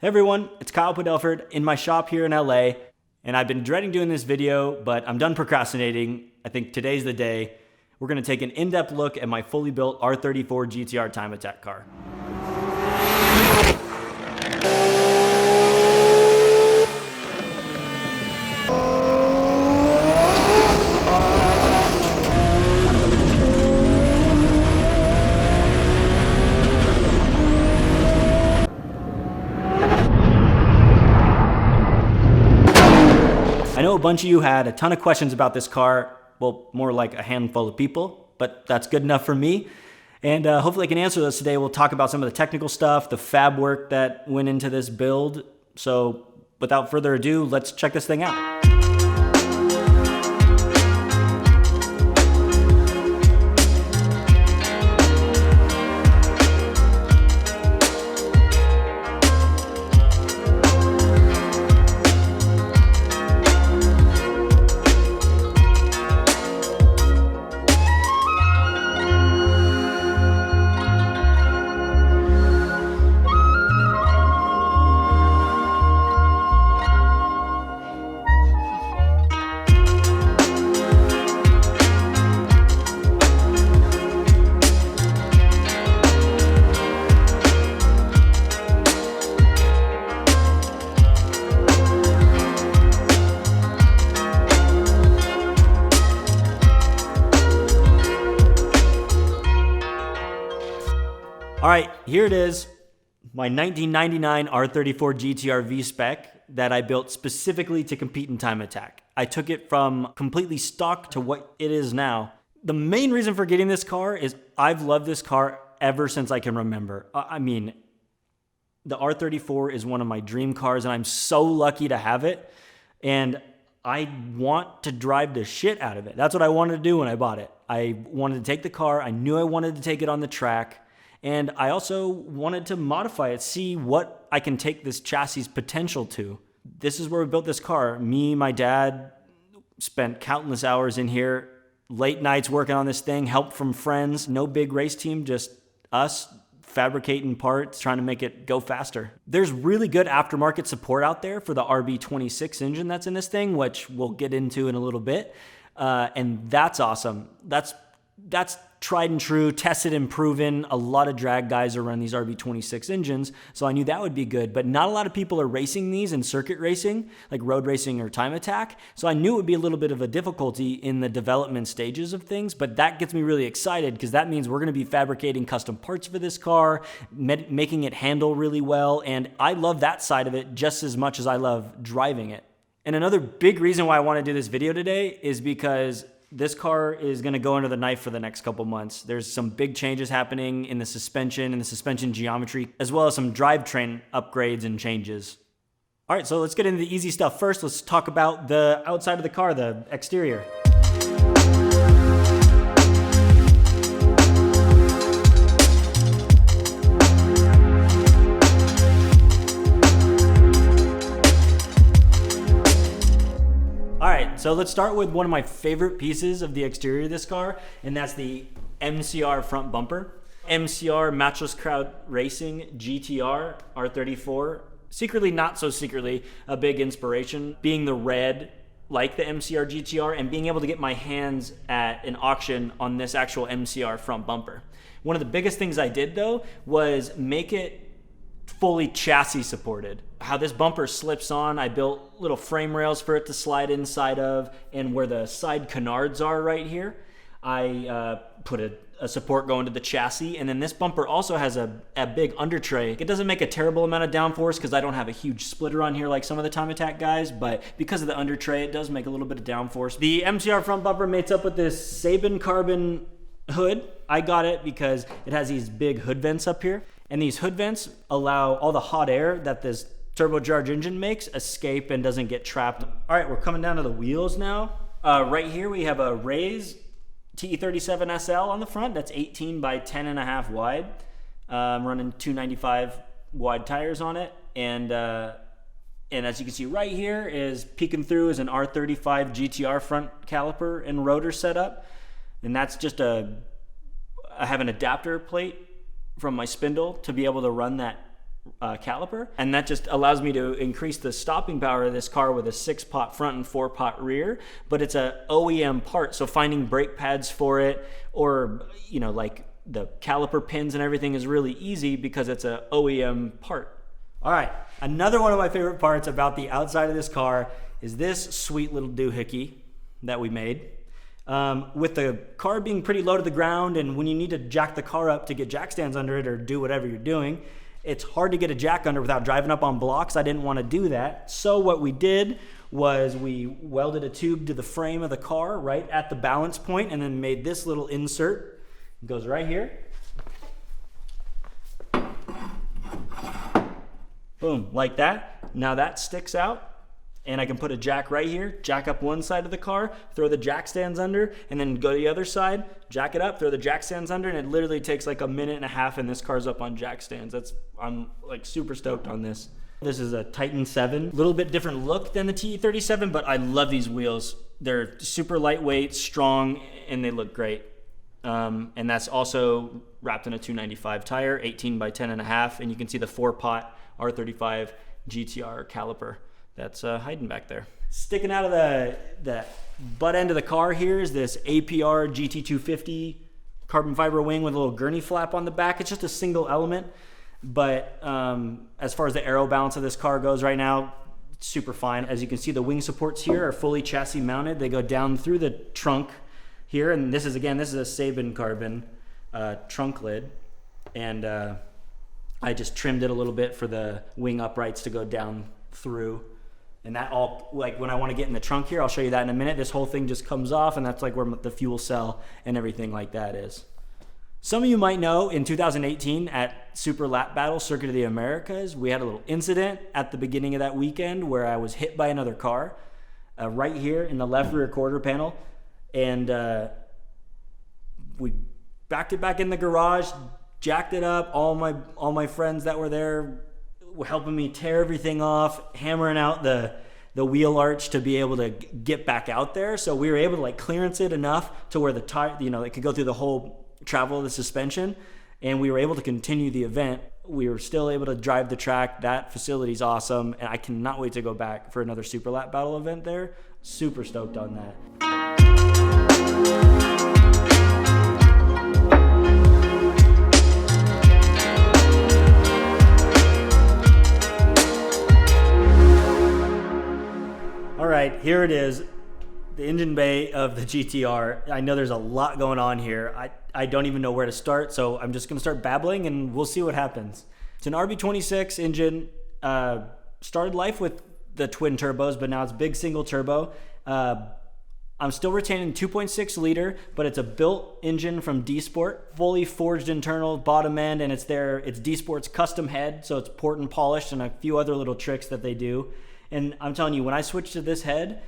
Hey everyone, it's Kyle Podelford in my shop here in LA, and I've been dreading doing this video, but I'm done procrastinating. I think today's the day. We're gonna take an in-depth look at my fully built R34 GT-R time attack car. I know a bunch of you had a ton of questions about this car, well, more like a handful of people, but that's good enough for me. And hopefully I can answer those today. We'll talk about some of the technical stuff, the fab work that went into this build. So without further ado, let's check this thing out. All right, here it is, my 1999 R34 GT-R V-Spec that I built specifically to compete in time attack. I took it from completely stock to what it is now. The main reason for getting this car is I've loved this car ever since I can remember. I mean, the R34 is one of my dream cars and I'm so lucky to have it. And I want to drive the shit out of it. That's what I wanted to do when I bought it. I wanted to take the car. I knew I wanted to take it on the track. And I also wanted to modify it, see what I can take this chassis potential to. This is where we built this car. Me, my dad spent countless hours in here, late nights working on this thing, help from friends, no big race team, just us fabricating parts, trying to make it go faster. There's really good aftermarket support out there for the RB26 engine that's in this thing, which we'll get into in a little bit. And that's awesome. That's tried and true, tested and proven. A lot of drag guys are running these RB26 engines, so I knew that would be good, but not a lot of people are racing these in circuit racing, like road racing or time attack, so I knew it would be a little bit of a difficulty in the development stages of things, but that gets me really excited because that means we're gonna be fabricating custom parts for this car, making it handle really well, and I love that side of it just as much as I love driving it. And another big reason why I wanna do this video today is because this car is going to go under the knife for the next couple months. There's some big changes happening in the suspension and the suspension geometry, as well as some drivetrain upgrades and changes. All right, so let's get into the easy stuff first. Let's talk about the outside of the car, the exterior. So let's start with one of my favorite pieces of the exterior of this car, and that's the MCR front bumper. MCR, Matchless Crowd Racing GT-R, R34. Secretly, not so secretly, a big inspiration. Being the red, like the MCR GT-R, and being able to get my hands at an auction on this actual MCR front bumper. One of the biggest things I did, though, was make it fully chassis supported. How this bumper slips on, I built little frame rails for it to slide inside of, and where the side canards are right here, I put a support going to the chassis, and then this bumper also has a big under tray. It doesn't make a terrible amount of downforce because I don't have a huge splitter on here like some of the time attack guys, but because of the under tray, it does make a little bit of downforce. The MCR front bumper mates up with this Sabin carbon hood. I got it because it has these big hood vents up here. And these hood vents allow all the hot air that this turbocharged engine makes escape and doesn't get trapped. All right, we're coming down to the wheels now. Right here we have a Rays TE37 SL on the front. That's 18 by 10.5 wide. I'm running 295 wide tires on it. And as you can see right here is peeking through is an R35 GT-R front caliper and rotor setup. And that's just I have an adapter plate from my spindle to be able to run that caliper, and that just allows me to increase the stopping power of this car with a 6-pot front and 4-pot rear. But it's a OEM part, so finding brake pads for it, or like the caliper pins and everything, is really easy because it's a OEM part. All right, another one of my favorite parts about the outside of this car is this sweet little doohickey that we made. With the car being pretty low to the ground, and when you need to jack the car up to get jack stands under it or do whatever you're doing, it's hard to get a jack under without driving up on blocks. I didn't want to do that. So what we did was we welded a tube to the frame of the car right at the balance point, and then made this little insert. It goes right here. Boom, like that. Now that sticks out. And I can put a jack right here, jack up one side of the car, throw the jack stands under, and then go to the other side, jack it up, throw the jack stands under, and it literally takes like a minute and a half, and this car's up on jack stands. I'm like super stoked on this. This is a Titan 7, a little bit different look than the TE37, but I love these wheels. They're super lightweight, strong, and they look great. And that's also wrapped in a 295 tire, 18 by 10.5, and you can see the 4-pot R35 GTR caliper that's hiding back there. Sticking out of the butt end of the car here is this APR GT250 carbon fiber wing with a little gurney flap on the back. It's just a single element, but as far as the aero balance of this car goes right now, it's super fine. As you can see, the wing supports here are fully chassis mounted. They go down through the trunk here, and this is a Sabin carbon trunk lid, and I just trimmed it a little bit for the wing uprights to go down through. And that all, like when I want to get in the trunk here, I'll show you that in a minute, this whole thing just comes off, and that's like where the fuel cell and everything like that is. Some of you might know in 2018 at Super Lap Battle Circuit of the Americas, we had a little incident at the beginning of that weekend where I was hit by another car right here in the left rear quarter panel. And we backed it back in the garage, jacked it up. All my friends that were there were helping me tear everything off, hammering out the wheel arch to be able to get back out there. So we were able to like clearance it enough to where the tire, it could go through the whole travel of the suspension, and we were able to continue the event. We were still able to drive the track. That facility's awesome, and I cannot wait to go back for another Super Lap Battle event there. Super stoked on that. All right, here it is, the engine bay of the GTR. I know there's a lot going on here. I don't even know where to start, so I'm just gonna start babbling and we'll see what happens. It's an RB26 engine, started life with the twin turbos, but now it's big single turbo. I'm still retaining 2.6 liter, but it's a built engine from D-Sport, fully forged internal bottom end, and it's D-Sport's custom head, so it's port and polished and a few other little tricks that they do. And I'm telling you, when I switched to this head,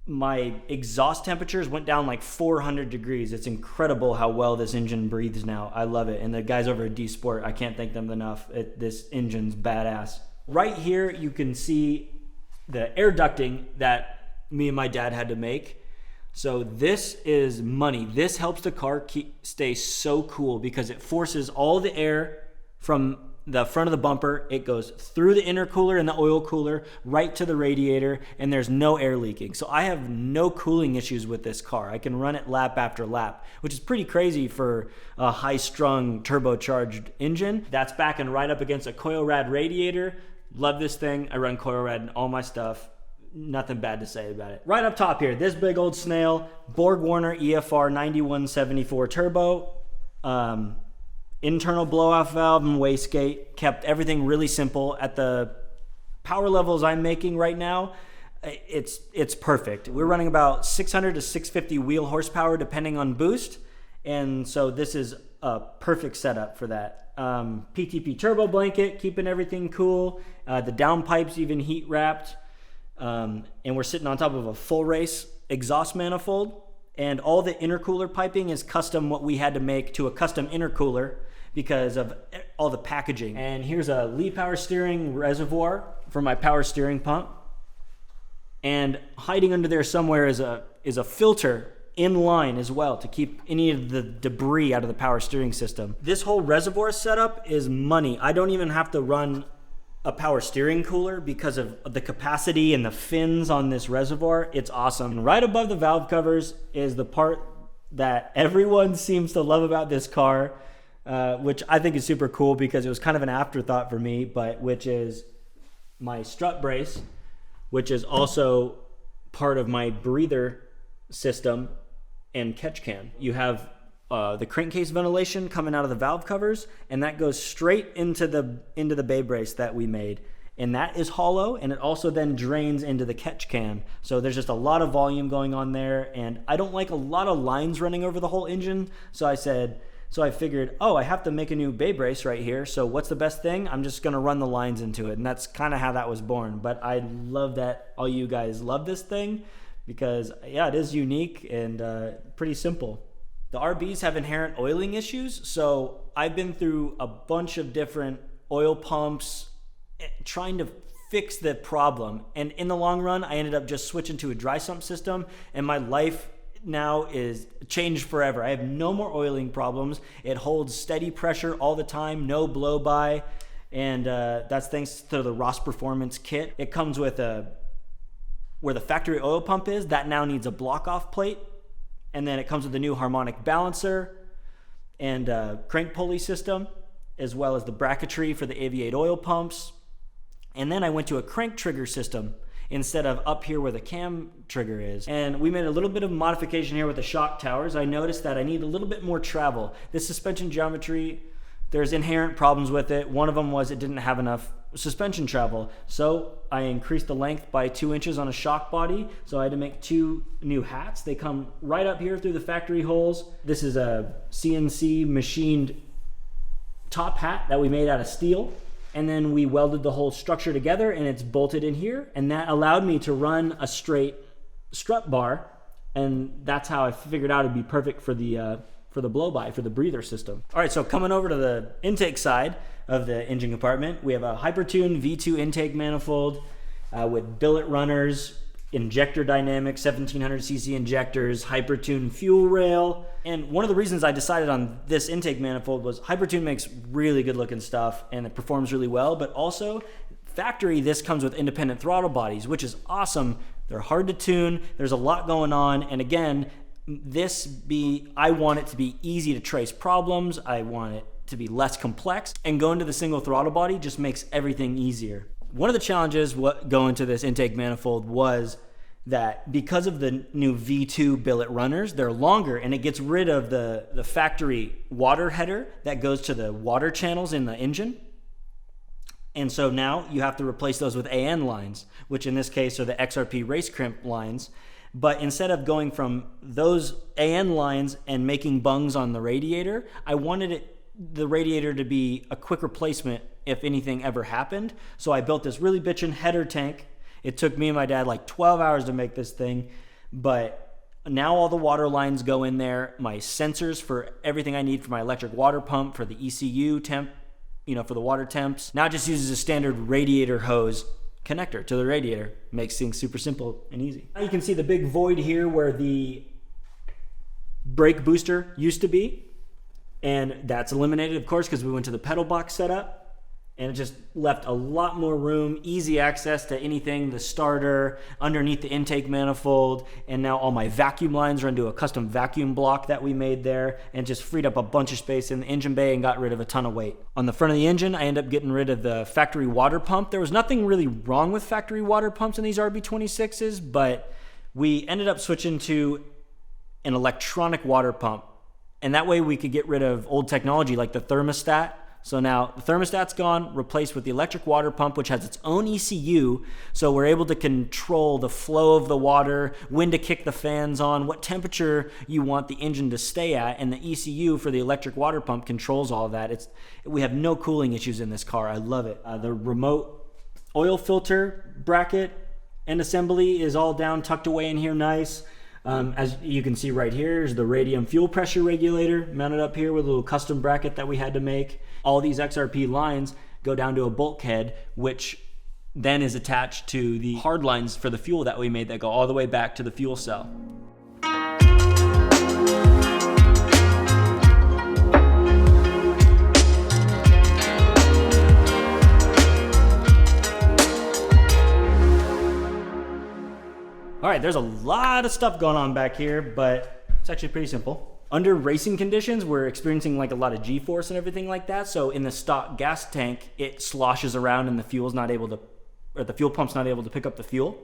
my exhaust temperatures went down like 400 degrees. It's incredible how well this engine breathes now. I love it. And the guys over at D-Sport, I can't thank them enough. This engine's badass. Right here, you can see the air ducting that me and my dad had to make. So this is money. This helps the car stay so cool because it forces all the air from the front of the bumper. It goes through the intercooler and the oil cooler right to the radiator, and there's no air leaking. So I have no cooling issues with this car. I can run it lap after lap, which is pretty crazy for a high-strung turbocharged engine. That's backing right up against a coil rad radiator. Love this thing. I run coil rad in all my stuff. Nothing bad to say about it. Right up top here, this big old snail, Borg Warner EFR 9174 turbo. Internal blow-off valve and wastegate, kept everything really simple. At the power levels I'm making right now, it's perfect. We're running about 600 to 650 wheel horsepower depending on boost, and so this is a perfect setup for that. PTP turbo blanket, keeping everything cool. The downpipes even heat wrapped, and we're sitting on top of a full race exhaust manifold, and all the intercooler piping is custom, what we had to make to a custom intercooler because of all the packaging. And here's a Lee power steering reservoir for my power steering pump. And hiding under there somewhere is a filter in line as well to keep any of the debris out of the power steering system. This whole reservoir setup is money. I don't even have to run a power steering cooler because of the capacity and the fins on this reservoir. It's awesome. And right above the valve covers is the part that everyone seems to love about this car, which I think is super cool because it was kind of an afterthought for me, but which is my strut brace, which is also part of my breather system and catch can. You have the crankcase ventilation coming out of the valve covers, and that goes straight into the bay brace that we made. And that is hollow, and it also then drains into the catch can. So there's just a lot of volume going on there, and I don't like a lot of lines running over the whole engine. So I figured, oh, I have to make a new bay brace right here. So what's the best thing? I'm just gonna run the lines into it. And that's kind of how that was born. But I love that all you guys love this thing because yeah, it is unique and pretty simple. The RBs have inherent oiling issues. So I've been through a bunch of different oil pumps trying to fix the problem. And in the long run, I ended up just switching to a dry sump system, and my life now is changed forever. I have no more oiling problems. It holds steady pressure all the time, no blow by, and that's thanks to the Ross Performance kit. It comes with where the factory oil pump is, that now needs a block off plate, and then it comes with a new harmonic balancer and crank pulley system, as well as the bracketry for the Aviate oil pumps. And then I went to a crank trigger system instead of up here where the cam trigger is. And we made a little bit of modification here with the shock towers. I noticed that I need a little bit more travel. This suspension geometry, there's inherent problems with it. One of them was it didn't have enough suspension travel. So I increased the length by 2 inches on a shock body. So I had to make 2 new hats. They come right up here through the factory holes. This is a CNC machined top hat that we made out of steel. And then we welded the whole structure together and it's bolted in here. And that allowed me to run a straight strut bar. And that's how I figured out it'd be perfect for the blow-by, for the breather system. All right, so coming over to the intake side of the engine compartment, we have a Hypertune V2 intake manifold with billet runners, injector dynamics, 1700cc injectors, Hypertune fuel rail. And one of the reasons I decided on this intake manifold was Hypertune makes really good looking stuff and it performs really well, but also factory, this comes with independent throttle bodies, which is awesome. They're hard to tune. There's a lot going on. And again, I want it to be easy to trace problems. I want it to be less complex, and going to the single throttle body just makes everything easier. One of the challenges going to this intake manifold was that because of the new V2 billet runners, they're longer and it gets rid of the factory water header that goes to the water channels in the engine. And so now you have to replace those with AN lines, which in this case are the XRP race crimp lines. But instead of going from those AN lines and making bungs on the radiator, I wanted the radiator to be a quick replacement if anything ever happened. So I built this really bitchin' header tank. It took me and my dad like 12 hours to make this thing, but now all the water lines go in there, my sensors for everything I need for my electric water pump, for the ECU temp, for the water temps. Now it just uses a standard radiator hose connector to the radiator. Makes things super simple and easy. Now you can see the big void here where the brake booster used to be, and that's eliminated, of course, because we went to the pedal box setup. And it just left a lot more room, easy access to anything, the starter, underneath the intake manifold, and now all my vacuum lines run to a custom vacuum block that we made there, and just freed up a bunch of space in the engine bay and got rid of a ton of weight. On the front of the engine, I ended up getting rid of the factory water pump. There was nothing really wrong with factory water pumps in these RB26s, but we ended up switching to an electronic water pump. And that way we could get rid of old technology like the thermostat. So now the thermostat's gone, replaced with the electric water pump, which has its own ECU. So we're able to control the flow of the water, when to kick the fans on, what temperature you want the engine to stay at. And the ECU for the electric water pump controls all of that. We have no cooling issues in this car. I love it. The remote oil filter bracket and assembly is all down, tucked away in here nice. As you can see right here is the radium fuel pressure regulator mounted up here with a little custom bracket that we had to make. All these XRP lines go down to a bulkhead, which then is attached to the hard lines for the fuel that we made that go all the way back to the fuel cell. All right, there's a lot of stuff going on back here, but it's actually pretty simple. Under racing conditions, we're experiencing like a lot of G-force and everything like that. So in the stock gas tank, it sloshes around and the fuel's not able to, or the fuel pump's not able to pick up the fuel.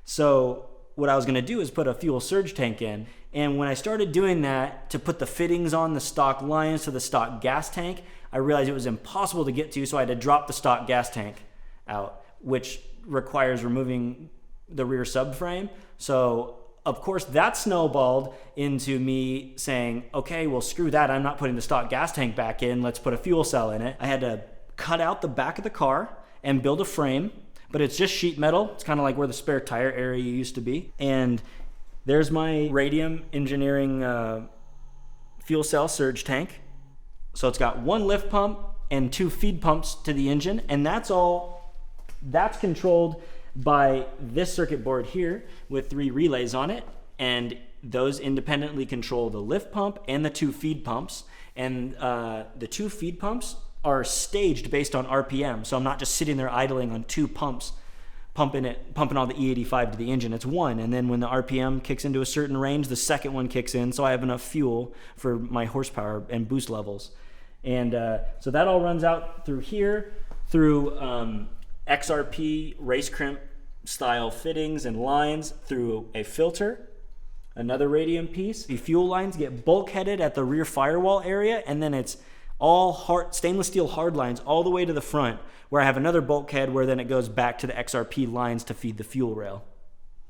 So what I was gonna do is put a fuel surge tank in. And when I started doing that to put the fittings on the stock lines to the stock gas tank, I realized it was impossible to get to, so I had to drop the stock gas tank out, which requires removing the rear subframe. So of course that snowballed into me saying, okay, well screw that, I'm not putting the stock gas tank back in, let's put a fuel cell in it. I had to cut out the back of the car and build a frame, but it's just sheet metal. It's kind of like where the spare tire area used to be. And there's my Radium Engineering fuel cell surge tank. So it's got one lift pump and 2 feed pumps to the engine, and that's controlled by this circuit board here with 3 relays on it, and those independently control the lift pump and the 2 feed pumps. And the 2 feed pumps are staged based on RPM, so I'm not just sitting there idling on 2 pumps pumping all the E85 to the engine. It's one, and then when the RPM kicks into a certain range, the second one kicks in, so I have enough fuel for my horsepower and boost levels. And so that all runs out through here, through XRP race crimp style fittings and lines, through a filter, another radium piece. The fuel lines get bulkheaded at the rear firewall area, and then it's all hard stainless steel hard lines all the way to the front, where I have another bulkhead where then it goes back to the XRP lines to feed the fuel rail.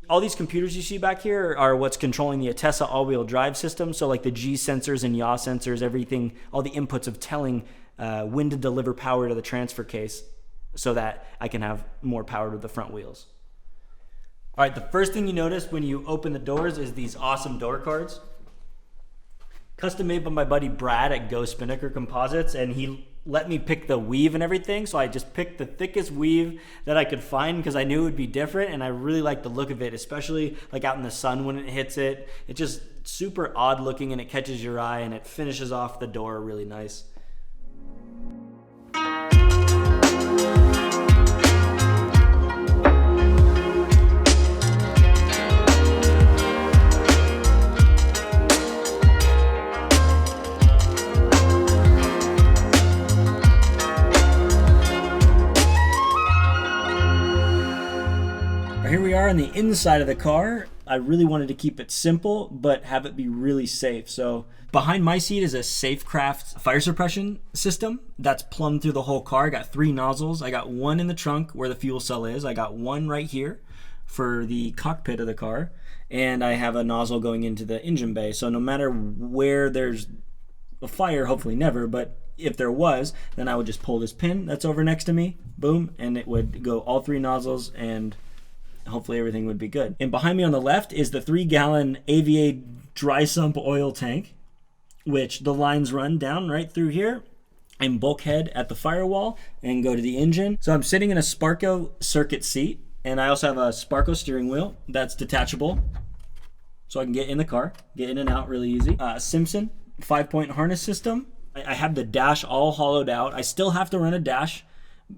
All these computers you see back here are what's controlling the Atessa all-wheel drive system. So like the G sensors and yaw sensors, everything, all the inputs of telling when to deliver power to the transfer case so that I can have more power to the front wheels. All right, the first thing you notice when you open the doors is these awesome door cards. Custom made by my buddy Brad at Go Spinnaker Composites, and he let me pick the weave and everything, so I just picked the thickest weave that I could find because I knew it would be different, and I really like the look of it, especially like out in the sun when it hits it. It's just super odd looking, and it catches your eye, and it finishes off the door really nice. Here we are on the inside of the car. I really wanted to keep it simple, but have it be really safe. So behind my seat is a Safecraft fire suppression system that's plumbed through the whole car. I got 3 nozzles. I got one in the trunk where the fuel cell is. I got one right here for the cockpit of the car. And I have a nozzle going into the engine bay. So no matter where there's a fire, hopefully never, but if there was, then I would just pull this pin that's over next to me, boom, and it would go all 3 nozzles, and hopefully everything would be good. And behind me on the left is the 3-gallon AVA dry sump oil tank, which the lines run down right through here and bulkhead at the firewall and go to the engine. So I'm sitting in a Sparco circuit seat, and I also have a Sparco steering wheel that's detachable, so I can get in the car, get in and out really easy. Simpson 5-point harness system. I have the dash all hollowed out. I still have to run a dash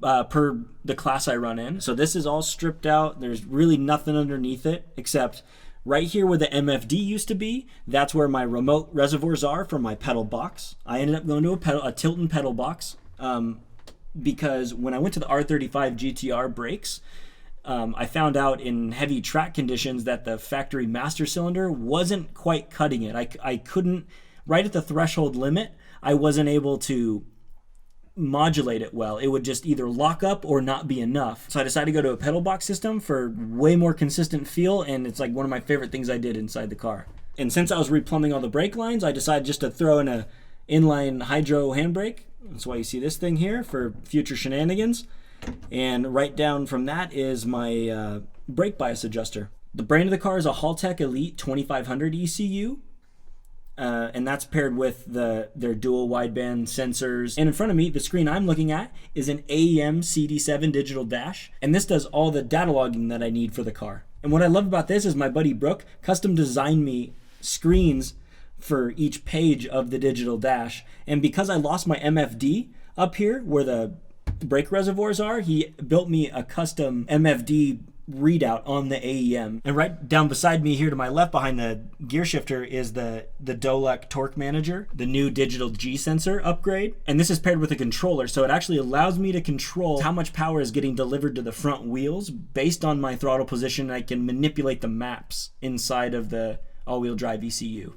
per the class I run in. So this is all stripped out. There's really nothing underneath it except right here where the MFD used to be. That's where my remote reservoirs are for my pedal box. I ended up going to a Tilton pedal box because when I went to the R35 GTR brakes, I found out in heavy track conditions that the factory master cylinder wasn't quite cutting it. I couldn't, right at the threshold limit, I wasn't able to modulate it well. It would just either lock up or not be enough. So I decided to go to a pedal box system for way more consistent feel, and it's like one of my favorite things I did inside the car. And since I was replumbing all the brake lines, I decided just to throw in a inline hydro handbrake. That's why you see this thing here for future shenanigans. And right down from that is my brake bias adjuster. The brand of the car is a Haltech Elite 2500 ECU. And that's paired with their dual wideband sensors. And in front of me, the screen I'm looking at is an AEM CD7 digital dash. And this does all the data logging that I need for the car. And what I love about this is my buddy Brooke custom designed me screens for each page of the digital dash. And because I lost my MFD up here where the brake reservoirs are, he built me a custom MFD readout on the AEM. And right down beside me here to my left behind the gear shifter is the Dolek Torque Manager, the new digital G sensor upgrade. And this is paired with a controller, so it actually allows me to control how much power is getting delivered to the front wheels based on my throttle position. I can manipulate the maps inside of the all-wheel drive ECU.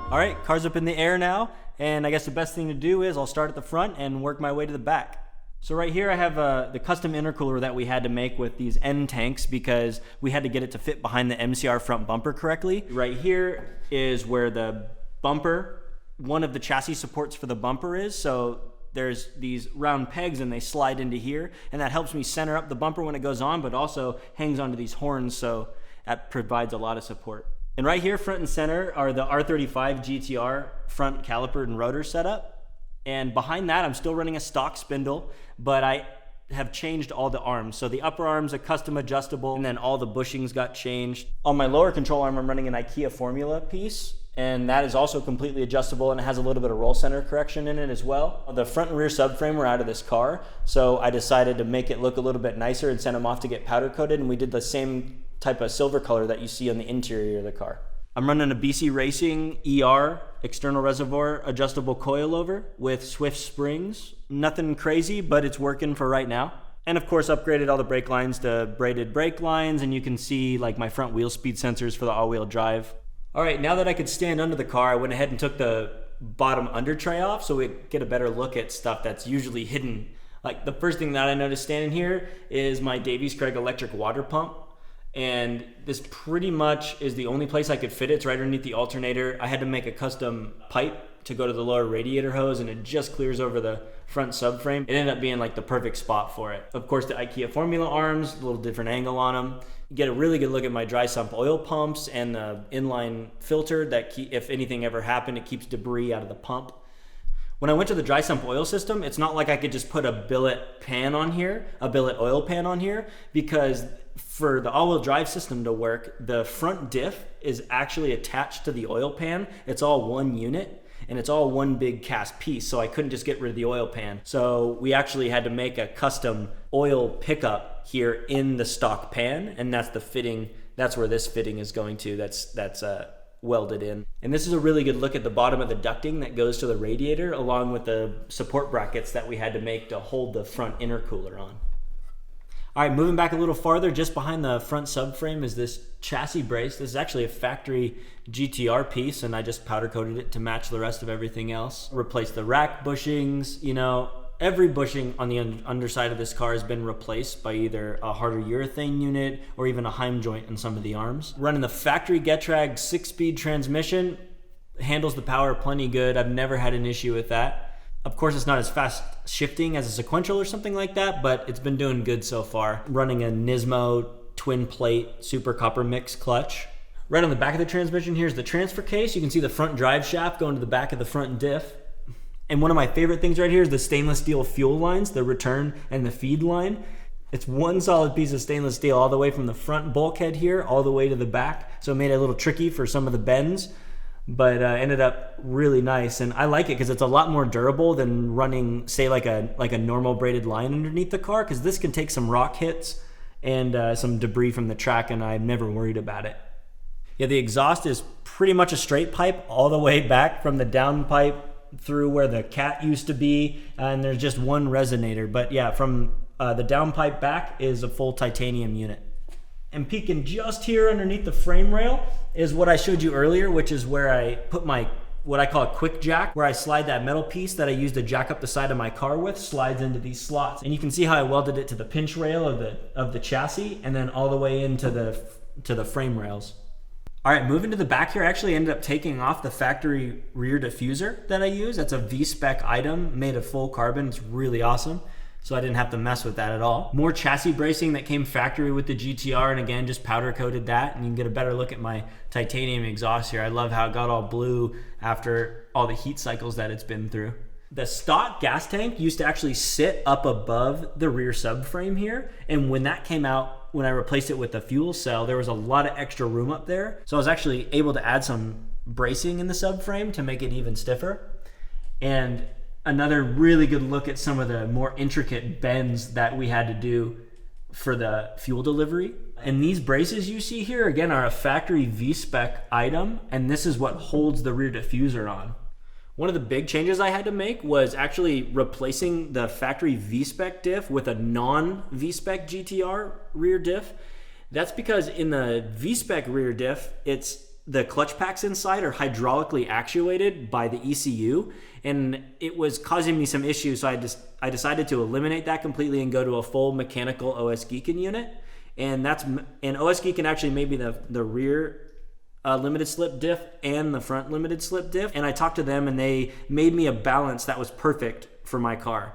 All right, car's up in the air now, and I guess the best thing to do is I'll start at the front and work my way to the back. So right here I have the custom intercooler that we had to make with these end tanks because we had to get it to fit behind the MCR front bumper correctly. Right here is where the bumper, one of the chassis supports for the bumper is, so there's these round pegs and they slide into here, and that helps me center up the bumper when it goes on, but also hangs onto these horns, so that provides a lot of support. And right here, front and center, are the R35 GT-R front caliper and rotor setup. And behind that, I'm still running a stock spindle, but I have changed all the arms. So the upper arm's a custom adjustable, and then all the bushings got changed. On my lower control arm, I'm running an IKEA Formula piece, and that is also completely adjustable, and it has a little bit of roll center correction in it as well. The front and rear subframe were out of this car, so I decided to make it look a little bit nicer and send them off to get powder coated, and we did the same type of silver color that you see on the interior of the car. I'm running a BC Racing ER external reservoir adjustable coilover with Swift springs. Nothing crazy, but it's working for right now. And of course upgraded all the brake lines to braided brake lines, and you can see like my front wheel speed sensors for the all-wheel drive. All right, now that I could stand under the car, I went ahead and took the bottom under tray off so we get a better look at stuff that's usually hidden. Like the first thing that I noticed standing here is my Davies Craig electric water pump. And this pretty much is the only place I could fit it. It's right underneath the alternator. I had to make a custom pipe to go to the lower radiator hose, and it just clears over the front subframe. It ended up being like the perfect spot for it. Of course, the IKEA Formula arms, a little different angle on them. You get a really good look at my dry sump oil pumps and the inline filter that if anything ever happened, it keeps debris out of the pump. When I went to the dry sump oil system, it's not like I could just put a billet pan on here, a billet oil pan on here, because for the all-wheel drive system to work, the front diff is actually attached to the oil pan. It's all one unit, and it's all one big cast piece, so I couldn't just get rid of the oil pan. So we actually had to make a custom oil pickup here in the stock pan, and that's the fitting. That's where this fitting is going to. That's welded in. And this is a really good look at the bottom of the ducting that goes to the radiator, along with the support brackets that we had to make to hold the front intercooler on. All right, moving back a little farther, just behind the front subframe is this chassis brace. This is actually a factory GTR piece, and I just powder coated it to match the rest of everything else. Replaced the rack bushings. You know, every bushing on the underside of this car has been replaced by either a harder urethane unit or even a Heim joint in some of the arms. Running the factory Getrag 6-speed transmission, handles the power plenty good. I've never had an issue with that. Of course, it's not as fast shifting as a sequential or something like that, but it's been doing good so far. Running a Nismo twin plate super copper mix clutch. Right on the back of the transmission, here's the transfer case. You can see the front drive shaft going to the back of the front diff. And one of my favorite things right here is the stainless steel fuel lines, the return and the feed line. It's one solid piece of stainless steel all the way from the front bulkhead here all the way to the back. So it made it a little tricky for some of the bends, but ended up really nice. And I like it because it's a lot more durable than running, say, like a normal braided line underneath the car, because this can take some rock hits and some debris from the track, and I'm never worried about it. Yeah, the exhaust is pretty much a straight pipe all the way back from the downpipe through where the cat used to be, and there's just one resonator. But yeah, from the downpipe back is a full titanium unit. And peeking just here underneath the frame rail is what I showed you earlier, which is where I put my, what I call a quick jack, where I slide that metal piece that I used to jack up the side of my car with, slides into these slots. And you can see how I welded it to the pinch rail of the chassis, and then all the way into the frame rails. All right, moving to the back here, I actually ended up taking off the factory rear diffuser that I use. That's a V-spec item made of full carbon. It's really awesome. so I didn't have to mess with that at all. More chassis bracing that came factory with the GTR, and again, just powder coated that, and you can get a better look at my titanium exhaust here. I love how it got all blue after all the heat cycles that it's been through. The stock gas tank used to actually sit up above the rear subframe here, and when that came out, when I replaced it with the fuel cell, there was a lot of extra room up there, so I was actually able to add some bracing in the subframe to make it even stiffer. And another really good look at some of the more intricate bends that we had to do for the fuel delivery. And these braces you see here, again, are a factory V-spec item, and this is what holds the rear diffuser on. One of the big changes I had to make was actually replacing the factory V-spec diff with a non-V-spec GTR rear diff. That's because in the V-spec rear diff, the clutch packs inside are hydraulically actuated by the ECU, and it was causing me some issues, so I decided to eliminate that completely and go to a full mechanical OS Geekin unit. And OS Geekin actually made me the rear limited slip diff and the front limited slip diff, and I talked to them and they made me a balance that was perfect for my car.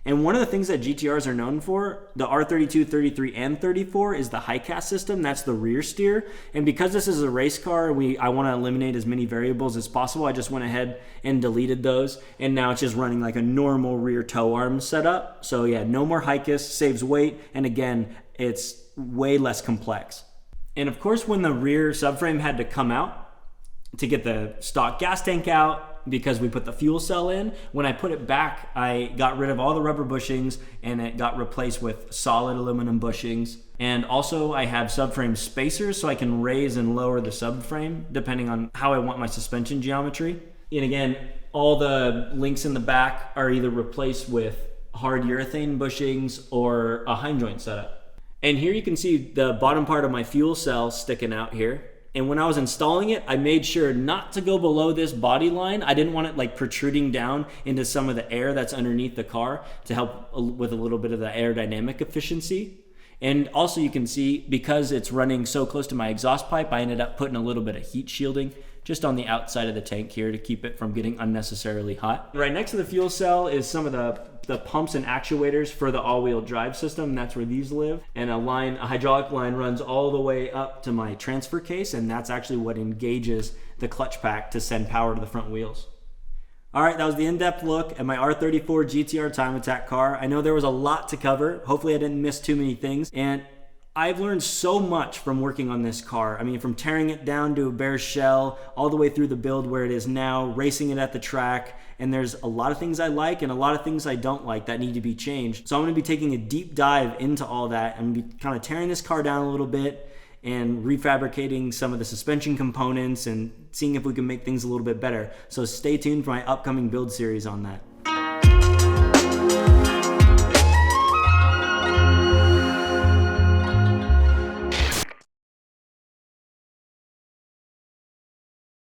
And one of the things that GTRs are known for, the R32, 33, and 34, is the high-cast system. That's the rear steer. And because this is a race car, I want to eliminate as many variables as possible. I just went ahead and deleted those. And now it's just running like a normal rear tow arm setup. So yeah, no more high-cast, saves weight. And again, it's way less complex. And of course, when the rear subframe had to come out to get the stock gas tank out, because we put the fuel cell in, when I put it back, I got rid of all the rubber bushings and it got replaced with solid aluminum bushings. And also I have subframe spacers so I can raise and lower the subframe depending on how I want my suspension geometry. And again, all the links in the back are either replaced with hard urethane bushings or a hind joint setup. And here you can see the bottom part of my fuel cell sticking out here. And when I was installing it, I made sure not to go below this body line. I didn't want it like protruding down into some of the air that's underneath the car to help with a little bit of the aerodynamic efficiency. And also you can see, because it's running so close to my exhaust pipe, I ended up putting a little bit of heat shielding just on the outside of the tank here to keep it from getting unnecessarily hot. Right next to the fuel cell is some of the pumps and actuators for the all-wheel drive system. That's where these live. And a hydraulic line runs all the way up to my transfer case, and that's actually what engages the clutch pack to send power to the front wheels. All right, that was the in-depth look at my R34 GTR time attack car. I know there was a lot to cover. Hopefully I didn't miss too many things. And I've learned so much from working on this car. I mean, from tearing it down to a bare shell, all the way through the build where it is now, racing it at the track. And there's a lot of things I like and a lot of things I don't like that need to be changed. So I'm gonna be taking a deep dive into all that and be kind of tearing this car down a little bit and refabricating some of the suspension components and seeing if we can make things a little bit better. So stay tuned for my upcoming build series on that.